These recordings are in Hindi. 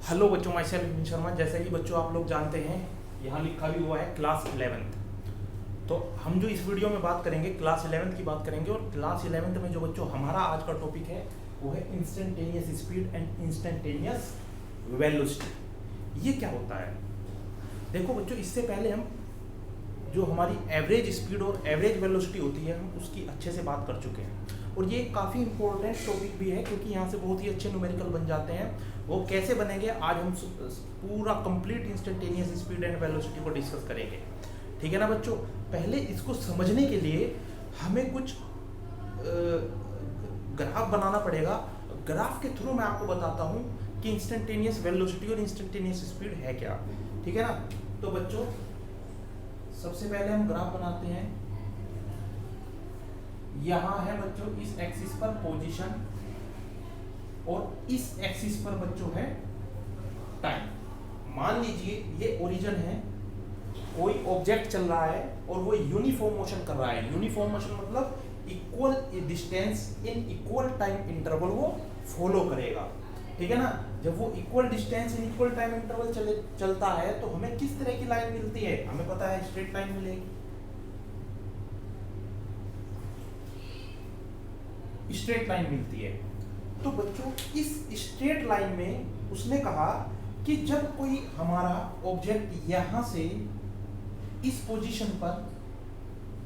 हेलो बच्चों, माई सेल्फ विपिन शर्मा। जैसे कि बच्चों आप लोग जानते हैं, यहाँ लिखा भी हुआ है क्लास 11th। तो हम जो इस वीडियो में बात करेंगे क्लास 11th की बात करेंगे। और क्लास 11th में जो बच्चों हमारा आज का टॉपिक है वो है instantaneous speed and instantaneous velocity. ये क्या होता है? देखो बच्चों, इससे पहले हम जो हमारी एवरेज स्पीड और एवरेज वेलोसिटी होती है हम उसकी अच्छे से बात कर चुके हैं। और ये काफ़ी इंपॉर्टेंट टॉपिक भी है क्योंकि यहाँ से बहुत ही अच्छे न्यूमेरिकल बन जाते हैं। वो कैसे बनेंगे आज हम पूरा complete instantaneous speed and velocity को डिस्कस करेंगे। ठीक है ना बच्चों? पहले इसको समझने के लिए हमें कुछ ग्राफ बनाना पड़ेगा। ग्राफ के थ्रू मैं आपको बताता हूँ कि इंस्टेंटेनियस वेलोसिटी और इंस्टेंटेनियस स्पीड है क्या। ठीक है ना? तो बच्चों सबसे पहले हम ग्राफ बनाते हैं। यहाँ है बच्चों इस एक्सिस पर पोजीशन और इस एक्सिस पर बच्चों है टाइम। मान लीजिए ये ओरिजिन है, कोई ऑब्जेक्ट चल रहा है और वो यूनिफॉर्म मोशन कर रहा है। यूनिफॉर्म मोशन मतलब equal distance in equal time interval वो फॉलो करेगा। ठीक है ना? जब वो equal distance in equal time interval चलता है तो हमें किस तरह की लाइन मिलती है? हमें पता है स्ट्रेट लाइन मिलेगी। स्ट्रेट लाइन मिलती है। तो बच्चों इस स्ट्रेट लाइन में उसने कहा कि जब कोई हमारा ऑब्जेक्ट यहां से इस पोजीशन पर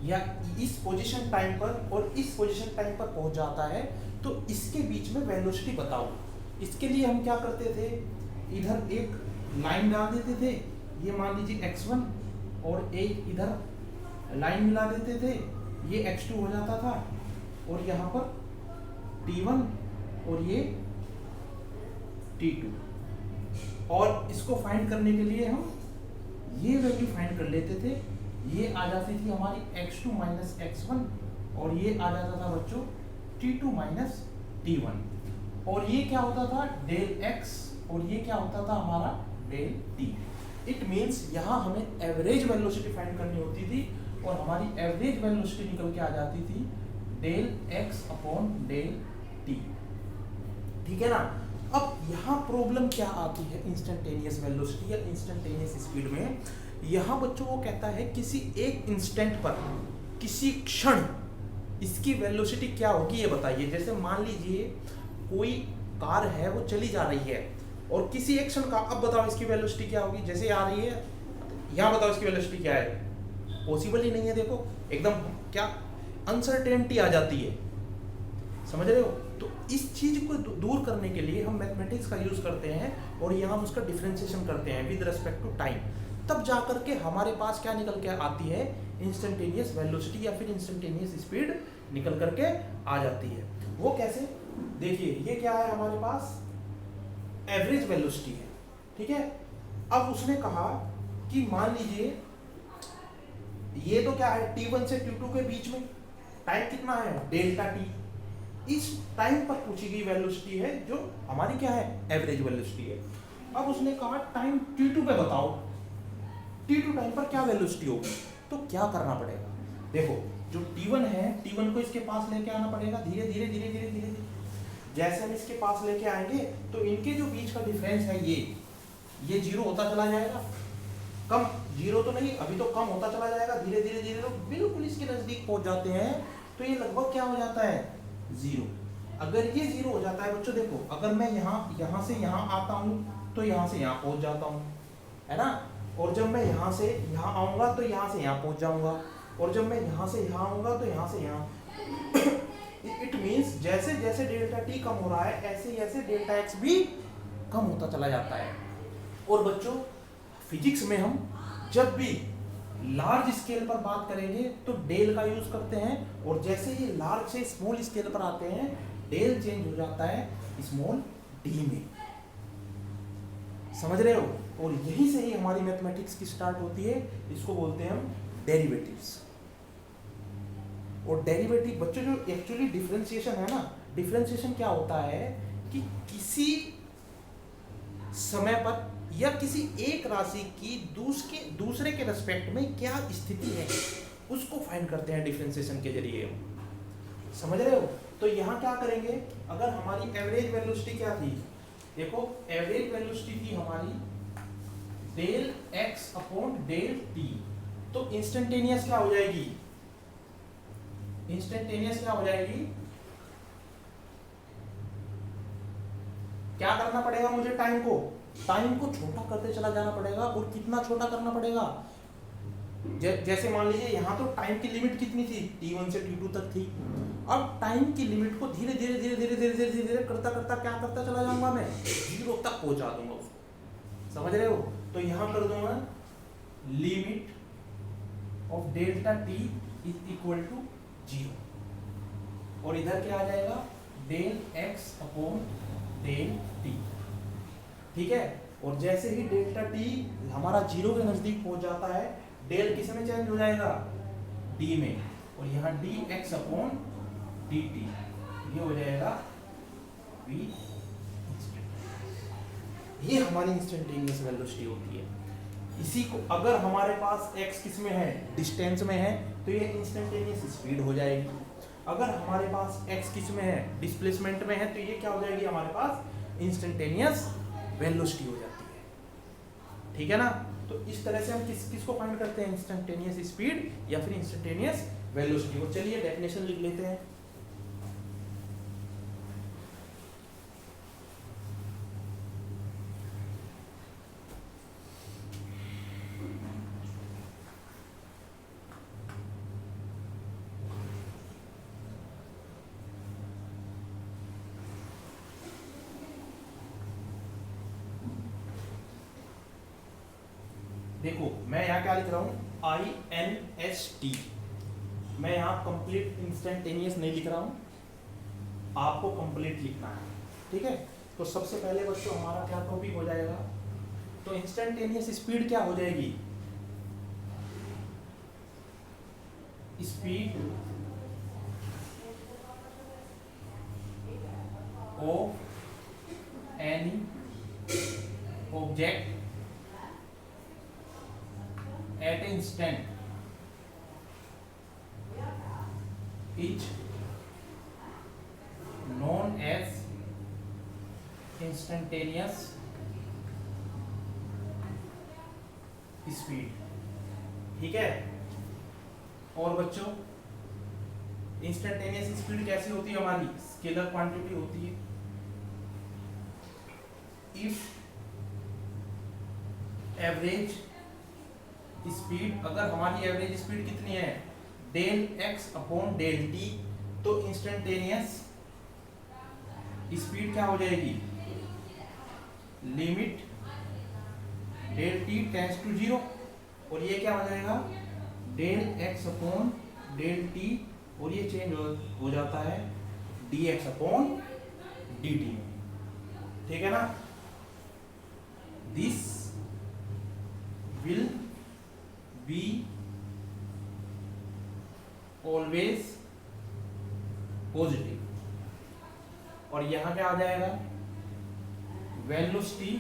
या इस पोजीशन टाइम पर और इस पोजीशन टाइम पर पहुंच जाता है तो इसके बीच में वेलोसिटी बताओ। इसके लिए हम क्या करते थे? इधर एक लाइन डाल देते थे, ये मान लीजिए x1, और एक इधर लाइन मिला देते थे, ये x2 हो जाता था। और यहाँ पर t1 और ये t2। और इसको फाइंड करने के लिए हम ये वैल्यू फाइंड कर लेते थे। ये आ जाती थी हमारी x2 माइनस x1 और ये आ जाता था बच्चों t2 माइनस t1। और ये क्या होता था? डेल x और ये क्या होता था हमारा डेल t। इट मीन्स यहाँ हमें एवरेज वेलोसिटी फाइंड करनी होती थी और हमारी एवरेज वेलोसिटी निकल के आ जाती थी del x upon del t। ठीक है ना? अब यहाँ प्रॉब्लम क्या आती है इंस्टेंटेनियस वेलोसिटी या इंस्टेंटेनियस स्पीड में? यहाँ बच्चों वो कहता है किसी एक इंस्टेंट पर, किसी क्षण इसकी वेलोसिटी क्या होगी ये बताइए। जैसे मान लीजिए कोई कार है वो चली जा रही है और किसी एक क्षण का, अब बताओ इसकी वेलोसिटी क्या होगी? जैसे आ रही है यहाँ, बताओ इसकी वेलोसिटी क्या है? पॉसिबल ही नहीं है। देखो एकदम क्या अनसर्टेनिटी आ जाती है। समझ रहे हो? तो इस चीज को दूर करने के लिए हम मैथमेटिक्स का यूज करते हैं और यहाँ हम उसका डिफरेंशिएशन करते हैं विद रिस्पेक्ट टू टाइम। तब जा करके हमारे पास क्या निकल के आती है? इंस्टेंटेनियस वेलोसिटी या फिर इंस्टेंटेनियस स्पीड निकल करके आ जाती है। वो कैसे? देखिए ये क्या है हमारे पास? एवरेज वेलोसिटी है। ठीक है? अब उसने कहा कि मान लीजिए ये तो क्या है, t1 से t2 के बीच में टाइम कितना है? Delta t। इस टाइम पर पूछी गई वेलोसिटी है जो हमारी क्या है? एवरेज वेलोसिटी है। अब उसने कहा टाइम t2 पे बताओ, t2 टाइम पर क्या वेलोसिटी होगी? तो क्या करना पड़ेगा? देखो जो t1 है, t1 को इसके पास लेके आना पड़ेगा धीरे धीरे धीरे धीरे धीरे धीरे। जैसे हम इसके पास लेके आएंगे तो इनके जो बीच का डिफरेंस है ये जीरो होता चला जाएगा। कम जीरो तो नहीं, अभी तो कम होता चला जाएगा धीरे धीरे धीरे। तो बिल्कुल इसके नजदीक पहुंच जाते हैं तो ये लगभग क्या हो जाता है? जीरो। अगर ये जीरो हो जाता है बच्चों, देखो अगर मैं यहाँ से यहाँ आता हूँ तो यहाँ से यहाँ पहुंच जाता हूँ, है ना? और जब मैं यहाँ से यहाँ आऊंगा तो यहाँ से यहाँ पहुंच जाऊंगा, और जब मैं यहाँ से यहाँ आऊंगा तो यहाँ से यहाँ। इट मीन्स जैसे जैसे डेल्टा टी कम हो रहा है ऐसे ऐसे डेल्टा एक्स भी कम होता चला जाता है। और बच्चों फिजिक्स में हम जब भी लार्ज स्केल पर बात करेंगे तो डेल का यूज करते हैं, और जैसे ये लार्ज से स्मॉल स्केल पर आते हैं डेल चेंज हो जाता है स्मॉल डी में। समझ रहे हो? और यहीं से ही हमारी मैथमेटिक्स की स्टार्ट होती है। इसको बोलते हैं हम डेरिवेटिव्स। और डेरिवेटिव बच्चों जो एक्चुअली डिफरेंशिएशन है ना, डिफरेंशिएशन क्या होता है कि किसी समय पर या किसी एक राशि की दूसरे के रेस्पेक्ट में क्या स्थिति है उसको फाइंड करते हैं डिफरेंशिएशन के जरिए। समझ रहे हो? तो यहाँ क्या करेंगे? अगर हमारी एवरेज वेलोसिटी क्या थी? देखो एवरेज वेलोसिटी थी हमारी del x upon del t, तो इंस्टेंटेनियस क्या हो जाएगी, इंस्टेंटेनियस क्या हो जाएगी, क्या करना पड़ेगा मुझे, टाइम को छोटा करते चला जाना पड़ेगा। और कितना छोटा करना पड़ेगा, जैसे मान लीजिए यहाँ तो टाइम की लिमिट कितनी थी, t1 से t2 तक थी। अब टाइम की लिमिट को धीरे धीरे धीरे धीरे धीरे धीरे धीरे धीरे करता करता क्या करता चला जाऊंगा, मैं 0 तक पहुंचा दूंगा उसको, समझ रहे हो। तो यहाँ कर दूंगा limit of delta t is equal to 0, और इधर क्या आ जाएगा, del x upon del t, ठीक है। और जैसे ही डेल्टा t हमारा 0 के नजदीक पहुंच जाता है, डेल किस में चेंज हो जाएगा, d में, और यहाँ dx अपॉन dt, ये हो जाएगा v इंस्टेंटेनियस। ये हमारी इंस्टेंटेनियस वेलोसिटी होती है। इसी को अगर हमारे पास x किस में है, डिस्टेंस में है, तो ये इंस्टेंटेनियस स्पीड हो जाएगी। अगर हमारे पास x किस में है, डिस्प्लेसमेंट में है, तो ये क्या हो जाएगी, हमारे पास इंस्टेंटेनियस वेलोसिटी हो जाती है, ठीक है ना। तो इस तरह से हम किसको फाइंड करते हैं, इंस्टेंटेनियस स्पीड या फिर इंस्टेंटेनियस वेलोसिटी को। चलिए डेफिनेशन लिख लेते हैं। देखो मैं यहाँ क्या लिख रहा हूँ, INST, मैं यहाँ कंप्लीट इंस्टेंटेनियस नहीं लिख रहा हूँ, आपको कंप्लीट लिखना है, ठीक है। तो सबसे पहले बच्चों हमारा क्या टॉपिक हो जाएगा, तो इंस्टेंटेनियस स्पीड क्या हो जाएगी, speed of any object at instant is known as instantaneous speed, ठीक है। और बच्चों इंस्टेंटेनियस स्पीड कैसी होती है, हमारी स्केलर क्वांटिटी होती है। इफ एवरेज स्पीड, अगर हमारी एवरेज स्पीड कितनी है, del x upon del t, तो इंस्टेंटेनियस स्पीड क्या हो जाएगी, limit del t tends to 0, और ये क्या हो जाएगा, del x upon del t, और ये चेंज हो जाता है dx अपॉन dt, ठीक है ना। This will be always positive, और यहां क्या आ जाएगा, velocity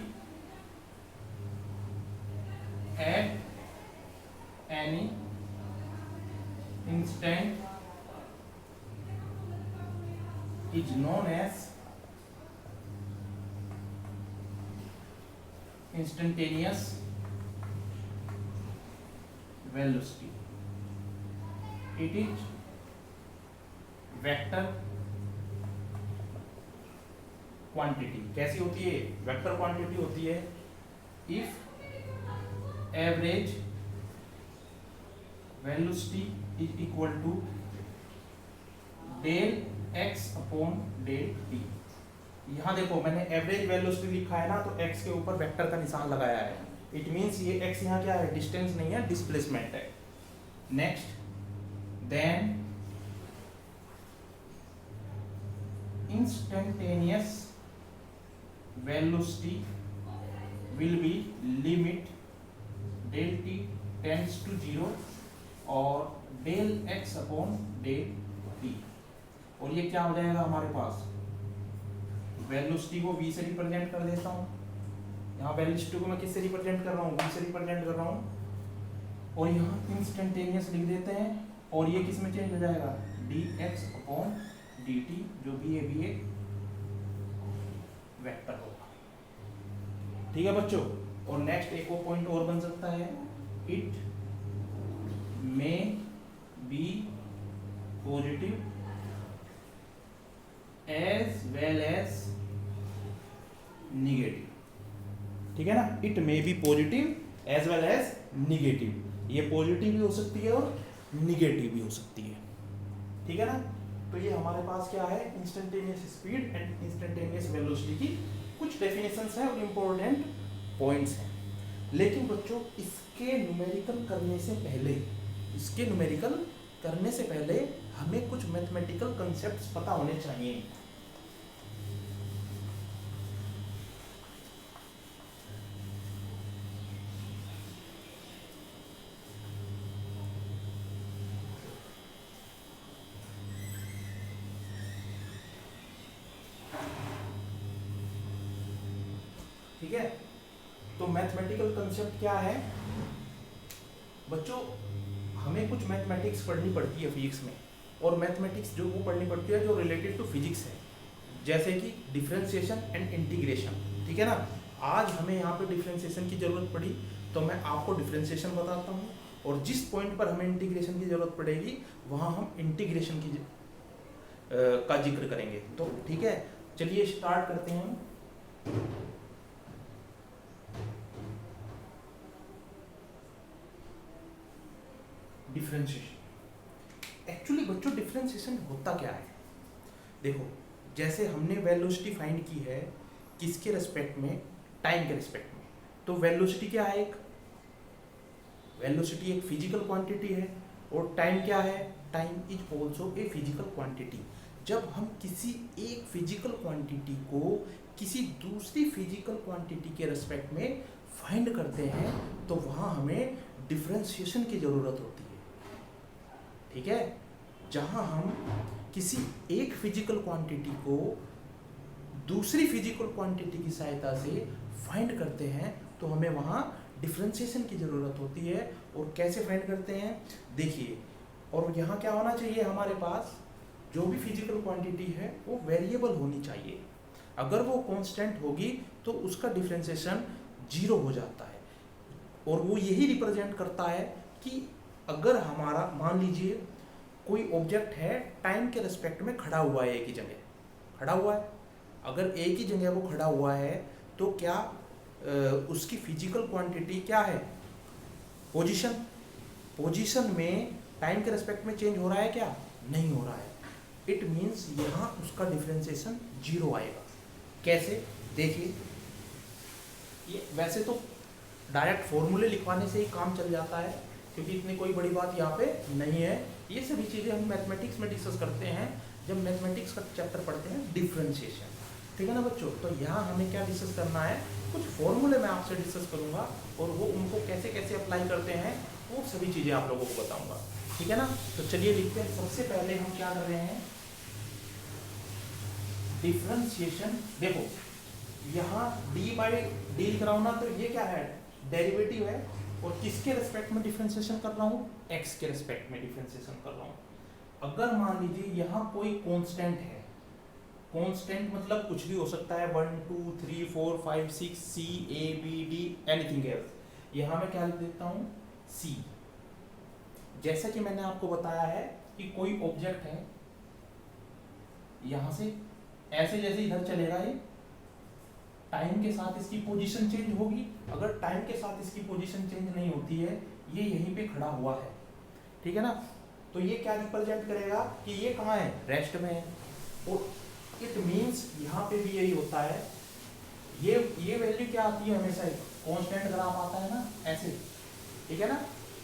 at any instant is known as instantaneous velocity. It is vector quantity. कैसी होती है, वेक्टर क्वांटिटी होती है। If average velocity is equal to del x upon del t. यहां देखो मैंने एवरेज वेलोसिटी लिखा है ना, तो एक्स के ऊपर वेक्टर का निशान लगाया है। इट मीन्स ये एक्स यहाँ क्या है, डिस्टेंस नहीं है, डिस्प्लेसमेंट है। Next, then instantaneous velocity will be limit del t tends to 0 और del x upon del t, और ये क्या हो जाएगा हमारे पास, वेलोसिटी को v से रिप्रेजेंट कर देता हूँ। यहाँ वेलोसिटी को मैं किससे रिप्रेजेंट कर रहा हूँ, v से रिप्रेजेंट कर रहा हूँ, और यहाँ इंस्टेंटेनियस लिख देते हैं, और ये किस में चेंज हो जाएगा, dx अपॉन dt, जो भी ये भी एक वेक्टर होगा। ठीक है बच्चों। और नेक्स्ट एक और पॉइंट और बन सकता है, it may be positive as well as negative. ठीक है ना, it may be positive as well as negative. ये पॉजिटिव भी हो सकती है और निगेटिव भी हो सकती है। ठीक है ना, तो ये हमारे पास क्या है, instantaneous speed and instantaneous velocity की कुछ डेफिनेशंस हैं और इम्पोर्टेंट पॉइंट्स हैं। लेकिन बच्चों इसके न्यूमेरिकल करने से पहले हमें कुछ मैथमेटिकल कंसेप्ट्स पता होने चाहिए। ठीक है, तो मैथमेटिकल कंसेप्ट क्या है बच्चों, हमें कुछ मैथमेटिक्स पढ़नी पड़ती है फिजिक्स में, और मैथमेटिक्स जो वो पढ़नी पड़ती है जो रिलेटेड टू फिजिक्स है, जैसे कि डिफरेंशिएशन एंड इंटीग्रेशन। ठीक है ना, आज हमें यहाँ पे डिफरेंशिएशन की जरूरत पड़ी तो मैं आपको डिफरेंशिएशन बताता हूँ, और जिस पॉइंट पर हमें इंटीग्रेशन की जरूरत पड़ेगी वहाँ हम इंटीग्रेशन की का जिक्र करेंगे। तो ठीक है, चलिए स्टार्ट करते हैं। डिफरेंशिएशन, एक्चुअली बच्चों डिफरेंशिएशन होता क्या है, देखो जैसे हमने वेलोसिटी फाइंड की है किसके रेस्पेक्ट में, टाइम के रेस्पेक्ट में, तो वेलोसिटी क्या है, वेलोसिटी एक फिजिकल क्वांटिटी है, और टाइम क्या है, time is also a physical quantity. जब हम किसी एक फिजिकल क्वांटिटी को किसी दूसरी फिजिकल क्वांटिटी के रेस्पेक्ट में फाइंड करते हैं तो वहाँ हमें डिफरेंशिएशन की ज़रूरत होती है। ठीक है, जहाँ हम किसी एक फिजिकल क्वांटिटी को दूसरी फिजिकल क्वांटिटी की सहायता से फाइंड करते हैं तो हमें वहाँ डिफरेंशिएशन की ज़रूरत होती है। और कैसे फाइंड करते हैं देखिए, और यहाँ क्या होना चाहिए, हमारे पास जो भी फिजिकल क्वांटिटी है वो वेरिएबल होनी चाहिए। अगर वो कांस्टेंट होगी तो उसका डिफरेंशिएशन जीरो हो जाता है, और वो यही रिप्रेजेंट करता है कि अगर हमारा मान लीजिए कोई ऑब्जेक्ट है टाइम के रिस्पेक्ट में खड़ा हुआ है, एक ही जगह खड़ा हुआ है, अगर एक ही जगह वो खड़ा हुआ है तो क्या उसकी फिजिकल क्वांटिटी क्या है, पोजीशन में टाइम के रिस्पेक्ट में चेंज हो रहा है क्या, नहीं हो रहा है। इट मीन्स यहाँ उसका डिफरेंशिएशन जीरो आएगा। कैसे देखिए, ये वैसे तो डायरेक्ट फॉर्मूले लिखवाने से ही काम चल जाता है क्योंकि इतनी कोई बड़ी बात यहाँ पे नहीं है। ये सभी चीज़ें हम मैथमेटिक्स में डिस्कस करते हैं जब मैथमेटिक्स का चैप्टर पढ़ते हैं डिफरेंशिएशन। ठीक है ना बच्चों, तो यहाँ हमें क्या डिस्कस करना है, कुछ फॉर्मूले मैं आपसे डिस्कस करूँगा और वो उनको कैसे कैसे अप्लाई करते हैं वो सभी चीज़ें आप लोगों को बताऊँगा। ठीक है ना, तो चलिए लिखते हैं। सबसे पहले हम क्या कर रहे हैं, डिफरेंशिएशन। देखो यहाँ डी बाई डी लिख रहा हूँ ना, तो ये क्या है, डेरिवेटिव है, और किसके रेस्पेक्ट में डिफरेंशिएशन कर रहा हूँ, एक्स के रेस्पेक्ट में डिफरेंशिएशन कर रहा हूँ। अगर मान लीजिए यहाँ कोई कांस्टेंट है, कांस्टेंट मतलब कुछ भी हो सकता है, 1 2 3 4 5 6 C A B D anything else, यहाँ मैं क्या लिख देता हूँ सी। जैसा कि मैंने आपको बताया है कि कोई ऑब्जेक्ट है, यहाँ से ऐसे जैसे इधर चलेगा ये, टाइम के साथ इसकी पोजीशन चेंज होगी। अगर टाइम के साथ इसकी पोजीशन चेंज नहीं होती है, ये यहीं पे खड़ा हुआ है, ठीक है ना, तो ये क्या रिप्रेजेंट करेगा कि ये कहाँ है, रेस्ट में है। और इट मीन्स यहाँ पे भी यही होता है, ये वैल्यू क्या आती है, हमेशा कांस्टेंट ग्राफ आता है ना ऐसे, ठीक है ना,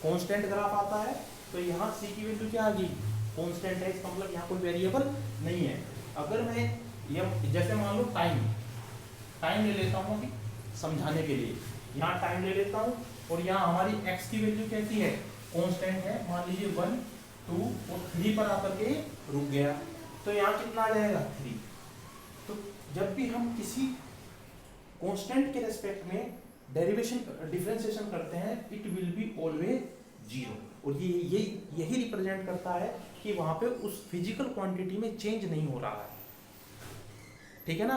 कांस्टेंट ग्राफ आता है, तो यहाँ सी की वैल्यू क्या आ गई, कांस्टेंट है, इसका मतलब यहाँ कोई वेरिएबल नहीं है। अगर मैं ये जैसे मान लो टाइम ले लेता हूँ अभी समझाने के लिए, यहाँ टाइम ले लेता हूँ, और यहाँ हमारी x की वैल्यू कैसी है, कांस्टेंट है, मान लीजिए 1 2 और 3 पर आकर के रुक गया, तो यहाँ कितना आ जाएगा 3। तो जब भी हम किसी कांस्टेंट के रेस्पेक्ट में डिफरेंशिएशन करते हैं, it will be always zero, और यही रिप्रेजेंट करता है कि वहाँ पे उस फिजिकल क्वांटिटी में चेंज नहीं हो रहा है। ठीक है ना,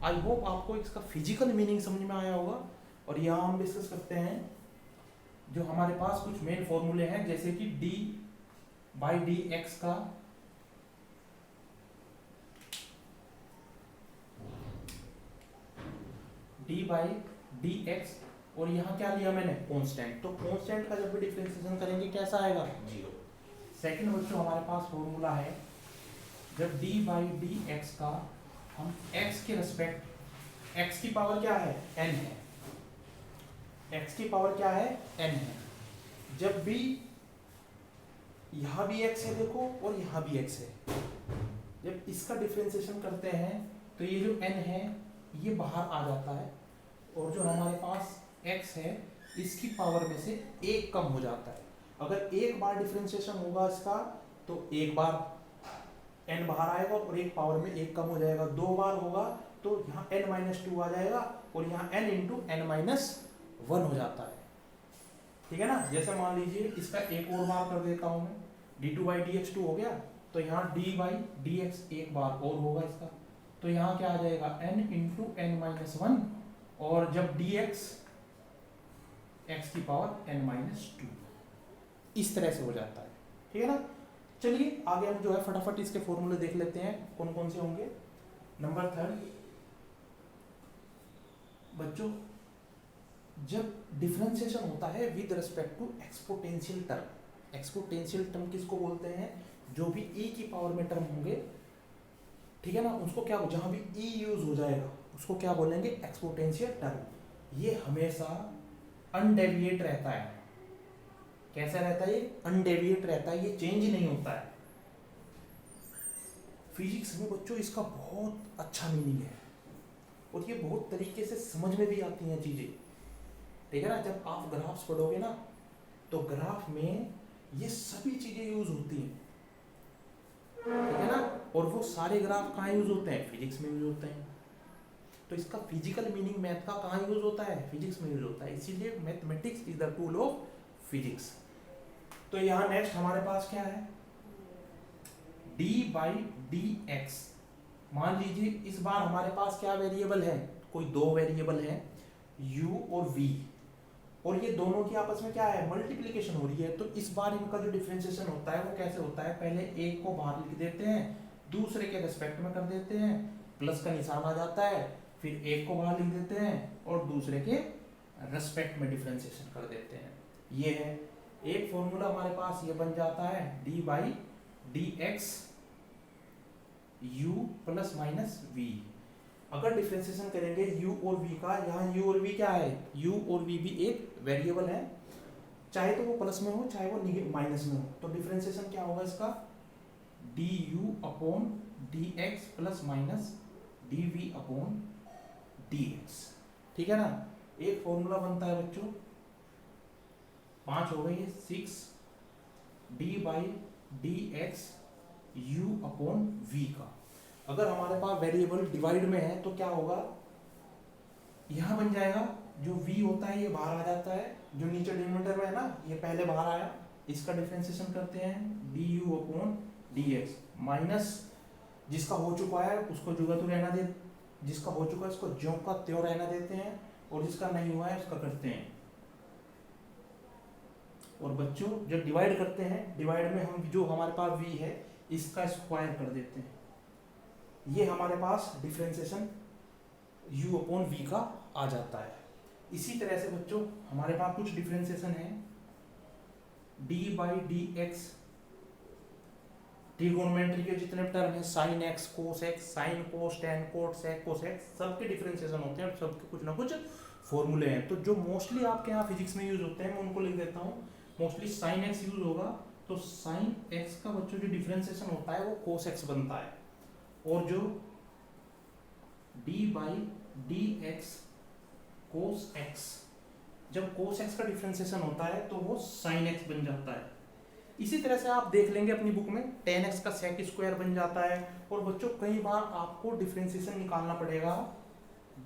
आई होप आपको इसका फिजिकल मीनिंग समझ में आया होगा। और यहाँ हम डिस्कस करते हैं जो हमारे पास कुछ मेन फॉर्मूले हैं, जैसे कि डी बाई डी एक्स का डी बाई डी एक्स, और यहाँ क्या लिया मैंने कांस्टेंट, तो कांस्टेंट का जब भी डिफरेंशिएशन करेंगे कैसा आएगा 0। सेकंड बच्चों हमारे पास फॉर्मूला है, जब डी बाई डी एक्स का हम x के रिस्पेक्ट, x की पावर क्या है n है, x की पावर क्या है n है, जब भी यहां भी x है देखो और यहां भी x है, जब इसका डिफरेंशिएशन करते हैं तो ये जो n है ये बाहर आ जाता है, और जो हमारे पास x है इसकी पावर में से एक कम हो जाता है। अगर एक बार डिफरेंशिएशन होगा इसका तो एक बार n बाहर आएगा और एक पावर में एक कम हो जाएगा, दो बार होगा तो यहाँ n-2 आ जाएगा और यहाँ n इंटू n-1 हो जाता है, ठीक है ना। जैसे मान लीजिए इसका एक और बार कर देता हूँ मैं, d2 बाई dx 2 हो गया, तो यहाँ d बाई dx एक बार और होगा इसका, तो यहाँ क्या आ जाएगा n इंटू n-1, और जब dx x की पावर n-2, इस तरह से हो जाता है, ठीक है ना। चलिए आगे हम जो है फटाफट इसके फॉर्मूले देख लेते हैं कौन कौन से होंगे। नंबर 3 बच्चों, जब डिफरेंशिएशन होता है with respect to exponential term, exponential term किसको बोलते हैं, जो भी e की पावर में टर्म होंगे, ठीक है ना, उसको क्या, जहां भी e यूज हो जाएगा उसको क्या बोलेंगे एक्सपोनेंशियल टर्म। ये हमेशा अनडेविएट रहता है, कैसा रहता है, ये अनडेविएट रहता है, ये चेंज नहीं होता है। फिजिक्स में बच्चों इसका बहुत अच्छा मीनिंग है और ये बहुत तरीके से समझ में भी आती हैं चीजें, ठीक है ना। जब आप ग्राफ्स पढ़ोगे ना तो ग्राफ में ये सभी चीजें यूज होती हैं, ठीक है ना, और वो सारे ग्राफ कहाँ यूज होते हैं, फिजिक्स में यूज होते हैं। तो इसका फिजिकल मीनिंग मैथ का कहाँ यूज होता है, फिजिक्स में यूज होता है, इसीलिए mathematics is the tool of physics. तो यहाँ नेक्स्ट हमारे पास क्या है, d बाई डी एक्स। मान लीजिए इस बार हमारे पास क्या वेरिएबल है, कोई दो वेरिएबल है u और v, और ये दोनों की आपस में क्या है मल्टीप्लिकेशन हो रही है। तो इस बार इनका जो डिफरेंशिएशन होता है वो कैसे होता है, पहले एक को बाहर लिख देते हैं, दूसरे के रिस्पेक्ट में कर देते हैं, प्लस का निशान आ जाता है, फिर एक को बाहर लिख देते हैं और दूसरे के रेस्पेक्ट में डिफरेंशिएशन कर देते हैं। ये है एक फॉर्मूला हमारे पास, ये बन जाता है d by d x u plus minus v। अगर डिफरेंशिएशन करेंगे u और v का, यहाँ u और v क्या है, u और v भी एक वेरिएबल है, चाहे तो वो प्लस में हो चाहे वो माइनस में हो, तो डिफरेंशिएशन क्या होगा इसका du upon dx plus minus dv upon dx, ठीक है ना। एक फॉर्मूला बनता है बच्चों, 5 हो गई, 6 d by d x you upon v का। अगर हमारे पास वेरिएबल डिवाइड में है तो क्या होगा, यहां बन जाएगा, जो v होता है ये बाहर आ जाता है, जो नीचे डिनोमिनेटर में है ना ये पहले बाहर आया, इसका डिफरेंशिएशन करते हैं du अपॉन dx, माइनस जिसका हो चुका है उसको जो तो रहना दे, जिसका हो चुका है उसको ज्यों का त्यों रहना देते हैं, और जिसका नहीं हुआ है उसका करते हैं। और बच्चों जब डिवाइड करते हैं, डिवाइड में हम जो हमारे पास v है इसका स्क्वायर कर देते हैं, ये हमारे पास डिफरेंशिएशन u अपॉन v का आ जाता है। इसी तरह से बच्चों हमारे पास कुछ डिफरेंशिएशन है, d by d x, trigonometry के जितने टर्म है sine x cos x, sine cos tan cot sec cos x, सबके डिफरेंशिएशन होते हैं और सबके कुछ ना कुछ फॉर्मूले हैं। तो जो मोस्टली आपके यहाँ फिजिक्स में यूज होते हैं मैं उनको लिख देता हूँ। मोस्टली साइन एक्स यूज होगा, तो साइन एक्स का बच्चों जो डिफरेंशिएशन होता है वो कोस एक्स बनता है, और जो d by d x cos x, जब कोस एक्स का डिफरेंशिएशन होता है तो वो साइन एक्स बन जाता है। इसी तरह से आप देख लेंगे अपनी बुक में टेन एक्स का सेक स्क्वायर बन जाता है। और बच्चों कई बार आपको डिफरेंशिएशन निकालना पड़ेगा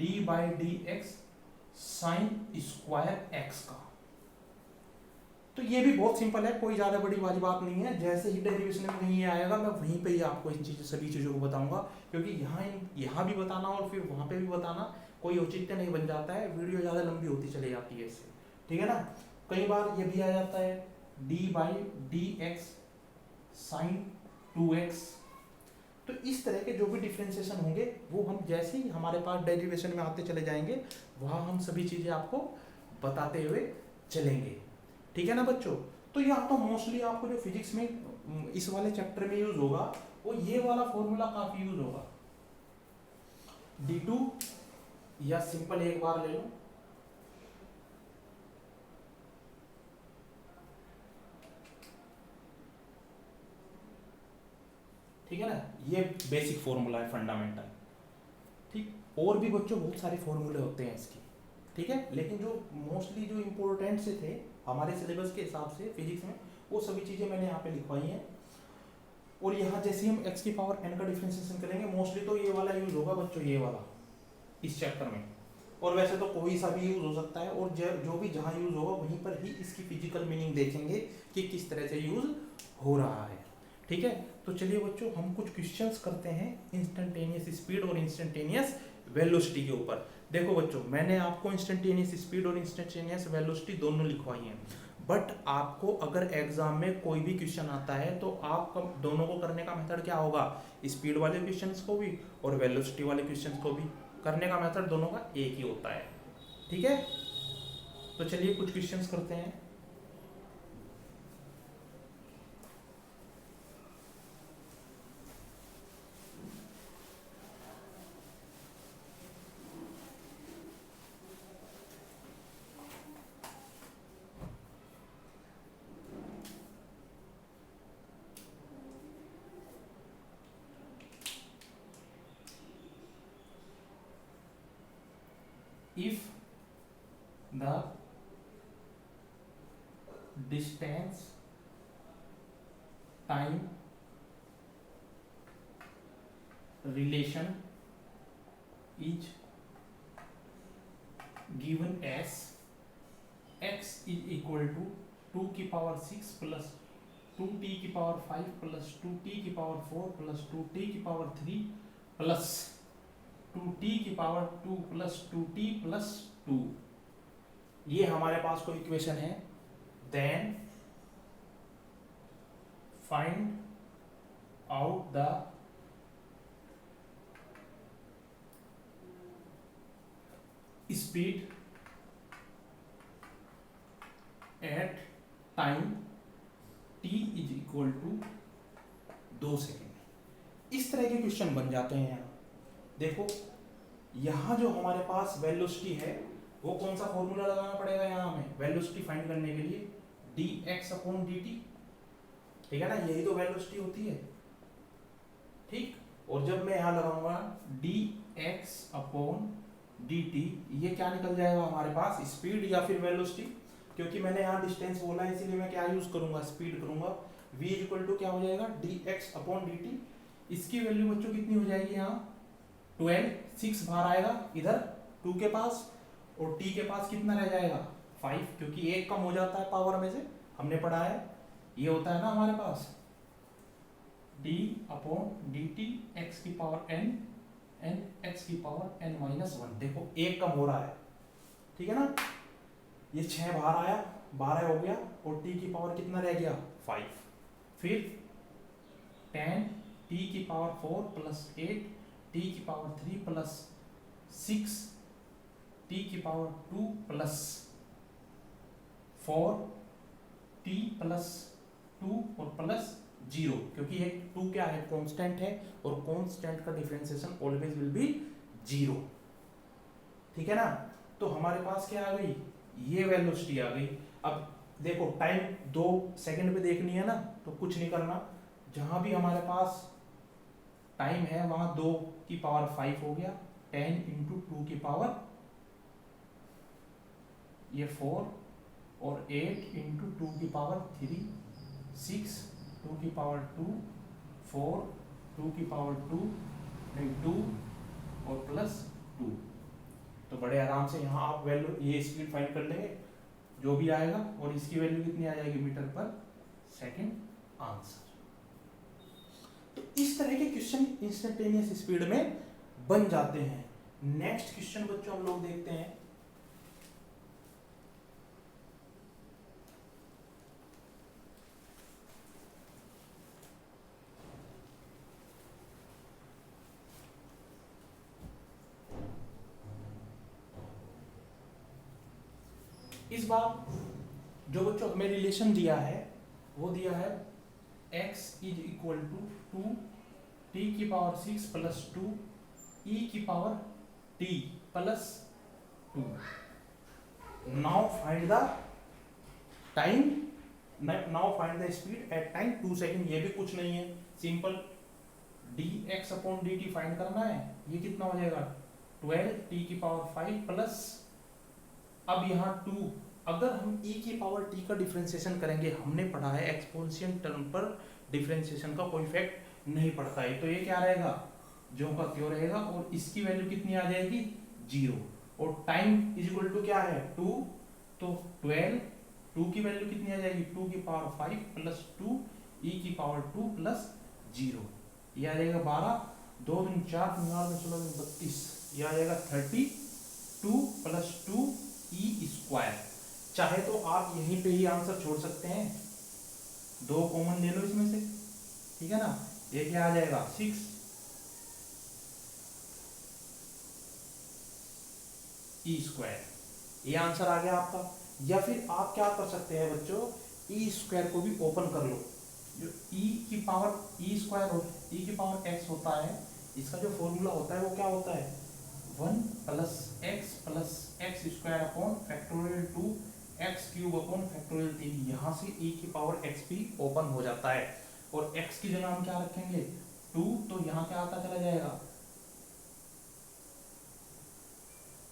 d by d x sine square x का, तो ये भी बहुत सिंपल है, कोई ज़्यादा बड़ी वाली बात नहीं है। जैसे ही डेरिवेशन में कहीं आएगा मैं वहीं पे ही आपको इन चीज़ों सभी चीज़ों को बताऊंगा, क्योंकि यहाँ भी बताना और फिर वहाँ पे भी बताना कोई औचित्य नहीं बन जाता है, वीडियो ज़्यादा लंबी होती चली जाती है इससे, ठीक है ना। कई बार ये भी आ जाता है d/dx sin 2x। तो इस तरह के जो भी डिफ्रेंसिएशन होंगे वो हम जैसे ही हमारे पास डेरिवेशन में आते चले जाएंगे वहाँ हम सभी चीज़ें आपको बताते हुए चलेंगे, ठीक है ना बच्चों। तो यहाँ तो मोस्टली आपको जो फिजिक्स में इस वाले चैप्टर में यूज होगा वो ये वाला फॉर्मूला काफी यूज होगा, d2, या सिंपल एक बार ले लो, ठीक है ना। ये बेसिक फॉर्मूला है, फंडामेंटल, ठीक। और भी बच्चों बहुत सारे फॉर्मूले होते हैं इसके, ठीक है, लेकिन जो मोस्टली जो इम्पोर्टेंट से थे हमारे सिलेबस के हिसाब से फिजिक्स में वो सभी चीज़ें मैंने यहाँ पे लिखवाई हैं। और यहाँ जैसे हम x की पावर n का डिफरेंशिएशन करेंगे मोस्टली तो ये वाला यूज होगा बच्चों, ये वाला इस चैप्टर में। और वैसे तो कोई सा भी यूज हो सकता है, और जो भी जहाँ यूज होगा वहीं पर ही इसकी फिजिकल मीनिंग देखेंगे कि किस तरह से यूज हो रहा है, ठीक है। तो चलिए बच्चों हम कुछ क्वेश्चंस करते हैं इंस्टेंटेनियस स्पीड और इंस्टेंटेनियस वेलोसिटी के ऊपर। देखो बच्चों मैंने आपको इंस्टेंटेनियस स्पीड और इंस्टेंटेनियस वेलोसिटी दोनों लिखवाई हैं, बट आपको अगर एग्जाम में कोई भी क्वेश्चन आता है तो आप दोनों को करने का मेथड क्या होगा, स्पीड वाले क्वेश्चंस को भी और वेलोसिटी वाले क्वेश्चंस को भी करने का मेथड दोनों का एक ही होता है, ठीक है। तो चलिए कुछ क्वेश्चंस करते हैं। If the distance time relation is given as x is equal to 2 की पावर 6 प्लस 2t की पावर 5 प्लस 2t की पावर 4 प्लस 2t की पावर 3 प्लस 2t की पावर 2 प्लस 2t प्लस 2, ये हमारे पास कोई इक्वेशन है। Then find out the speed at time t is equal to 2 second. इस तरह के क्वेश्चन बन जाते हैं। यहाँ देखो यहाँ जो हमारे पास वेलोसिटी है वो कौन सा फॉर्मूला लगाना पड़ेगा यहाँ हमें वेलोसिटी फाइंड करने के लिए, dx/dt, ठीक है ना, यही तो वेलोसिटी होती है, ठीक। और जब मैं यहाँ लगाऊंगा dx/dt, ये क्या निकल जाएगा हमारे पास, स्पीड या फिर वेलोसिटी, क्योंकि मैंने यहाँ डिस्टेंस बोला है इसीलिए मैं क्या यूज करूंगा, स्पीड करूंगा। v इक्वल टू क्या हो जाएगा dx/dt। इसकी वैल्यू बच्चों कितनी हो जाएगी, यहाँ 12, 6 बाहर आएगा इधर 2 के पास, और t के पास कितना रह जाएगा 5, क्योंकि एक कम हो जाता है पावर में से, हमने पढ़ा है ये होता है ना हमारे पास d/dt x की पावर n x की पावर n-1। देखो एक कम हो रहा है, ठीक है ना, ये 6 बाहर आया 12 हो गया, और t की पावर कितना रह गया 5, फिर 10 t की पावर 4 प्लस 8 t की पावर 3 प्लस 6 t की पावर 2 प्लस 4 t प्लस 2 और प्लस 0, क्योंकि ये 2 क्या है कांस्टेंट है, और कांस्टेंट का डिफरेंशिएशन ऑलवेज विल बी 0, ठीक है ना। तो हमारे पास क्या आ गई, ये वेलोसिटी आ गई। अब देखो टाइम 2 सेकंड पे देखनी है ना, तो कुछ नहीं करना, जहां भी हमारे पास टाइम है वहां 2 की पावर 5 हो गया, 10 इंटू 2 की पावर ये 4, और 8 इंटू 2 की पावर 3, 6, 2 की पावर 2, 4, 2 की पावर 2, नहीं 2 और प्लस 2। तो बड़े आराम से यहाँ आप वैल्यू ये स्पीड फाइंड कर लेंगे। जो भी आएगा, और इसकी वैल्यू कितनी आ जाएगी मीटर पर सेकंड आंसर। तो इस तरह के क्वेश्चन इंस्टेंटेनियस स्पीड में बन जाते हैं। नेक्स्ट क्वेश्चन बच्चों हम लोग देखते हैं। इस बार जो बच्चों हमें रिलेशन दिया है वो दिया है x is equal to 2 t की पावर 6 प्लस 2 e की power t plus 2। Now find the time, now find the speed at time 2 second. ये भी कुछ नहीं है, simple dx upon dt find करना है। ये कितना हो जाएगा 12 t की पावर 5 प्लस, अब यहाँ 2, अगर हम e की पावर t का डिफरेंशिएशन करेंगे, हमने पढ़ा है एक्सपोनेंशियल टर्म पर डिफरेंशिएशन का कोई इफेक्ट नहीं पड़ता है, तो ये क्या रहेगा जो का त्यों रहेगा, और इसकी वैल्यू कितनी आ जाएगी 0, और टाइम इज इक्वल टू क्या है 2, तो 12, 2 की वैल्यू कितनी आ जाएगी 2 की पावर 5 प्लस 2 e की पावर 2 प्लस 0, ये आ जाएगा 12, 2 दूनी 4, 9 दूनी 16, 32, ये आ जाएगा 32 प्लस 2 ई स्क्वायर। चाहे तो आप यहीं पे ही आंसर छोड़ सकते हैं, 2 कॉमन ले लो इसमें से, ठीक है ना। ये क्या आ जाएगा 6 ई स्क्वायर, ये आंसर आ गया आपका। या फिर आप क्या कर सकते हैं बच्चों, ई स्क्वायर को भी ओपन कर लो। जो ई की पावर ई स्क्वायर हो, ई की पावर एक्स होता है, इसका जो फॉर्मूला होता है वो क्या होता है 1 plus x square upon factorial 2 x cube upon factorial 3। यहाँ से e की पावर x भी ओपन हो जाता है, और x की जगह हम क्या रखेंगे 2, तो यहाँ क्या आता चला जाएगा,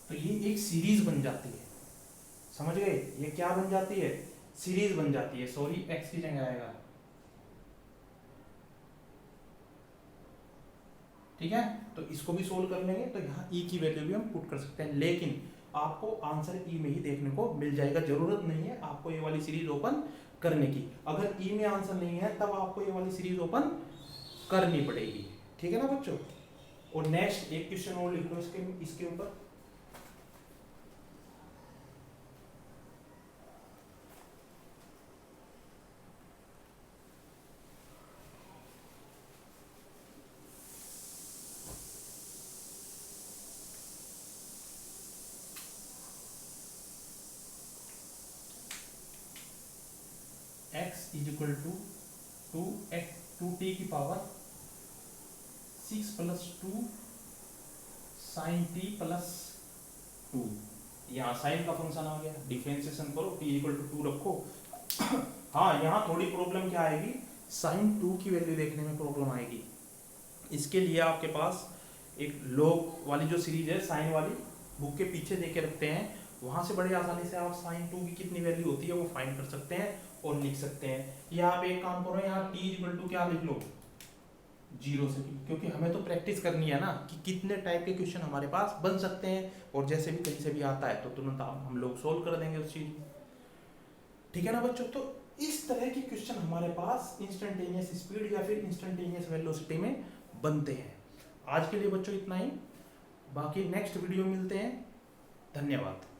तो ये एक सीरीज बन जाती है, समझ गए। ये क्या बन जाती है सीरीज बन जाती है, सॉरी x की जगह आएगा, ठीक है। तो इसको भी सोल्व कर लेंगे, तो यहाँ e की वैल्यू भी हम पुट कर सकते हैं, लेकिन आपको आंसर ई में ही देखने को मिल जाएगा, जरूरत नहीं है आपको ये वाली सीरीज ओपन करने की। अगर ई में आंसर नहीं है तब आपको ये वाली सीरीज ओपन करनी पड़ेगी, ठीक है ना बच्चों। और नेक्स्ट एक क्वेश्चन और लिख लो इसके ऊपर। x is equal to 2t की power 6 plus 2 sine t plus 2। यहाँ साइन का फंक्शन आ गया, डिफरेंशिएशन करो t इक्वल टू 2 रखो। हाँ, यहाँ थोड़ी प्रॉब्लम क्या आएगी, साइन 2 की वैल्यू देखने में प्रॉब्लम आएगी। इसके लिए आपके पास एक लॉग वाली जो सीरीज है साइन वाली, बुक के पीछे देके रखते हैं, वहां से बड़ी आसानी से आप साइन 2 की कितनी वैल्यू होती है वो फाइंड कर सकते हैं और लिख सकते हैं। या आप एक काम करो, यहाँ t इक्वल टू क्या लिख लो 0 से, क्योंकि हमें तो प्रैक्टिस करनी है ना कि कितने टाइप के क्वेश्चन हमारे पास बन सकते हैं, और जैसे भी कहीं से भी आता है तो तुरंत हम लोग सोल्व कर देंगे उस चीज, ठीक है ना बच्चों। तो इस तरह के क्वेश्चन हमारे पास इंस्टेंटेनियस स्पीड या फिर इंस्टेंटेनियस वेलोसिटी में बनते हैं। आज के लिए बच्चों इतना ही, बाकी नेक्स्ट वीडियो मिलते हैं, धन्यवाद।